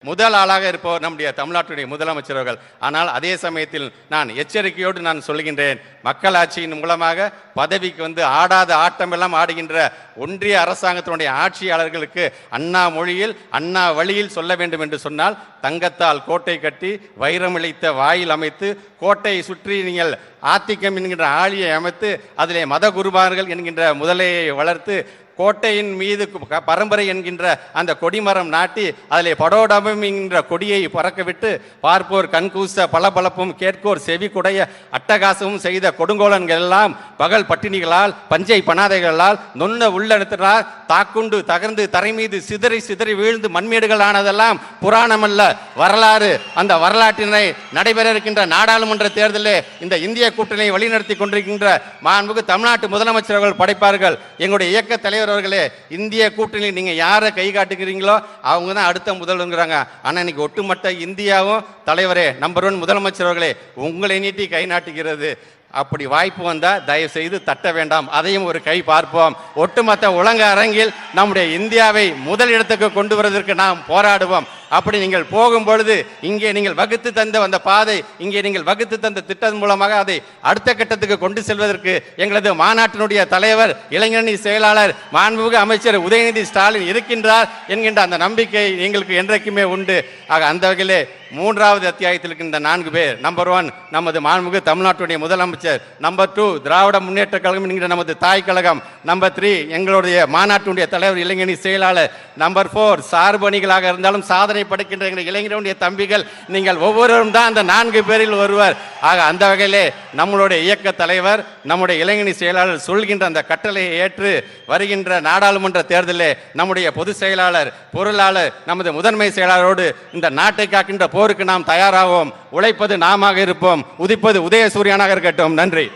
முதல் ஆளாக இருப்பவர் நம்முடைய தமிழ்நாட்டுடைய முதலமைச்சர் அவர்கள். ஆனால் அதே சமயத்தில் நான் எச்சரிக்கையோடு நான் சொல்கின்றேன், மக்களாட்சியின் மூலமாக பதவிக்கு வந்து ஆடாத ஆட்டமெல்லாம் ஆடுகின்ற ஒன்றிய அரசாங்கத்தினுடைய ஆட்சியாளர்களுக்கு அண்ணா மொழியில் அண்ணா வழியில் சொல்ல வேண்டும் என்று சொன்னால், தங்கத்தால் கோட்டை கட்டி வைரமிழைத்த வாயில் அமைத்து கோட்டையை சுற்றி நீங்கள் ஆத்திகம் என்கின்ற ஆழியை அமைத்து அதிலே மத குருமார்கள் என்கின்ற முதலையை வளர்த்து கோட்டையின் மீது பரம்பரை என்கின்ற அந்த கொடிமரம் நாட்டி அதிலே படோடபம் என்கின்ற கொடியை பறக்க விட்டு பார்ப்போர் கண்கூச பளபளப்பும் கேட்கோர் செவி குடைய அட்டகாசமும் செய்த கொடுங்கோலன்கள் எல்லாம் பகல் பட்டினிகளால் பஞ்சை பணாதைகளால் நொன்ன உள்ளெடுத்தால் தாக்குண்டு தகர்ந்து தரை மீது சிதறி சிதறி வீழ்ந்து மண்மேடுகள் ஆனதெல்லாம் புராணமல்ல, வரலாறு. அந்த வரலாற்றினை நடைபெற இருக்கின்ற நாடாளுமன்ற தேர்தலில் இந்த இந்திய கூட்டணியை வழிநடத்தி கொண்டிருக்கின்ற மாண்புமிகு தமிழ்நாட்டு முதலமைச்சர்கள் படைப்பார்கள். எங்களுடைய இயக்க தலைவர் அவர்களே, இந்திய கூட்டணியில் நீங்க யாரை கை காட்டுகிறீங்களோ அவங்க தான் அடுத்த முதல்வருங்கிறாங்க. ஆனா இன்னைக்கு ஒட்டுமொத்த இந்தியாவும் தலைவரே நம்பர் 1 முதலமைச்சர் அவர்களே உங்களை நீட்டி கை நாட்டுகிறது. அப்படி வாய்ப்பு வந்தால் தயவு செய்து தட்ட வேண்டாம், அதையும் ஒரு கை பார்ப்போம். ஒட்டுமொத்த உலக அரங்கில் நம்முடைய இந்தியாவை முதல் இடத்துக்கு கொண்டு வருவதற்கு நாம் போராடுவோம். அப்படி நீங்கள் போகும்பொழுது இங்கே நீங்கள் வகுத்து தந்த அந்த பாதை, இங்கே நீங்கள் வகுத்து தந்த திட்டம் மூலமாக அதை அடுத்த கட்டத்துக்கு கொண்டு செல்வதற்கு எங்களது மாநாட்டினுடைய தலைவர், இளைஞரணி செயலாளர், மாண்புமிகு அமைச்சர் உதயநிதி ஸ்டாலின் இருக்கின்றார் என்கின்ற அந்த நம்பிக்கை எங்களுக்கு என்றைக்குமே உண்டு. ஆக அந்த வகையிலே 3வது அத்தியாயத்தில் இருக்கின்ற 4 பேர், நம்பர் 1 நமது மாண்புமிகு தமிழ்நாட்டுடைய முதலமைச்சர், நம்பர் 2 திராவிட முன்னேற்ற கழகம் என்கிற நமது தாய் கழகம், நம்பர் 3 எங்களுடைய மாநாட்டுடைய தலைவர் இளைஞரணி செயலாளர், நம்பர் 4 சார்பணிகளாக இருந்தாலும் சாதனை படைக்கின்ற எங்கள் இளைஞருடைய தம்பிகள். நீங்கள் ஒவ்வொருவரும் தான் அந்த 4 பேரில் ஒருவர். ஆக அந்த வகையிலே நம்மளுடைய இயக்க தலைவர், நம்முடைய இளைஞரணி செயலாளர் சொல்கின்ற அந்த கட்டளையை ஏற்று வருகின்ற நாடாளுமன்ற தேர்தலில் நம்முடைய பொதுச் செயலாளர், பொருளாளர், நமது முதன்மை செயலாளரோடு இந்த நாட்டை காக்கின்ற போருக்கு நாம் தயாராகவும், உழைப்பது நாமாக இருப்போம், உதிப்பது உதயசூரியனாக இருக்கட்டும். நன்றி.